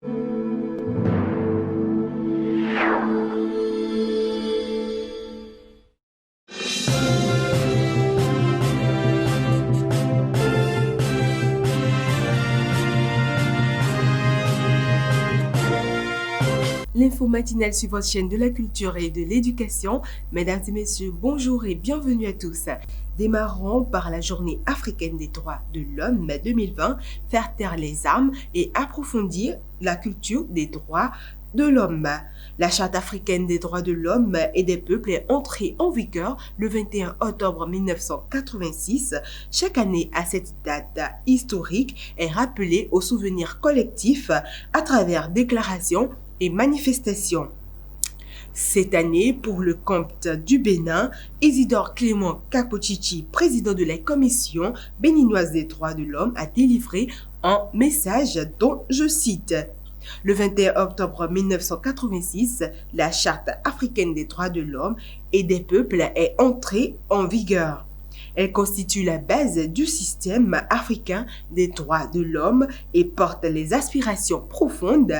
L'info matinale sur votre chaîne de la culture et de l'éducation. Mesdames et messieurs, bonjour et bienvenue à tous. Démarrons par la journée africaine des droits de l'homme 2020, faire taire les armes et approfondir la culture des droits de l'homme. La Charte africaine des droits de l'homme et des peuples est entrée en vigueur le 21 octobre 1986. Chaque année à cette date historique est rappelée au souvenir collectif à travers déclarations et manifestations. Cette année, pour le compte du Bénin, Isidore Clément Kapochichi, président de la Commission béninoise des droits de l'homme, a délivré un message dont je cite: le 21 octobre 1986, la Charte africaine des droits de l'homme et des peuples est entrée en vigueur. Elle constitue la base du système africain des droits de l'homme et porte les aspirations profondes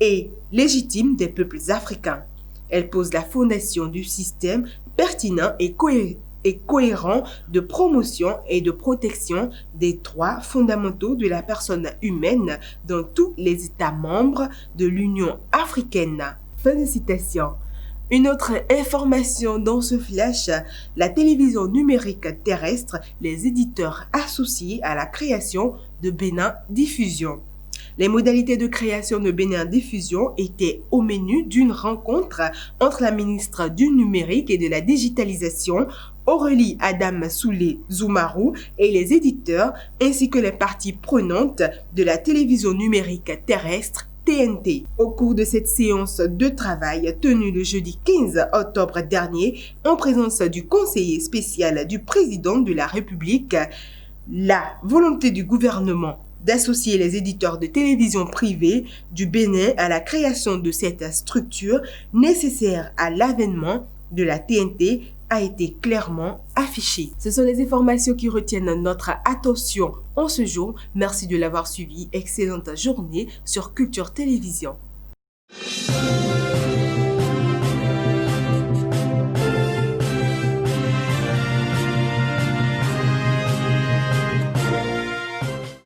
et légitimes des peuples africains. Elle pose la fondation du système pertinent et cohérent de promotion et de protection des droits fondamentaux de la personne humaine dans tous les États membres de l'Union africaine. Fin de citation. Une autre information dans ce flash, la télévision numérique terrestre, les éditeurs associés à la création de Bénin Diffusion. Les modalités de création de Bénin Diffusion étaient au menu d'une rencontre entre la ministre du Numérique et de la Digitalisation, Aurélie Adam Soulé Zoumarou, et les éditeurs, ainsi que les parties prenantes de la télévision numérique terrestre TNT. Au cours de cette séance de travail tenue le jeudi 15 octobre dernier, en présence du conseiller spécial du président de la République, la volonté du gouvernement d'associer les éditeurs de télévision privés du Bénin à la création de cette structure nécessaire à l'avènement de la TNT a été clairement affichée. Ce sont les informations qui retiennent notre attention en ce jour. Merci de l'avoir suivi. Excellente journée sur Culture Télévision.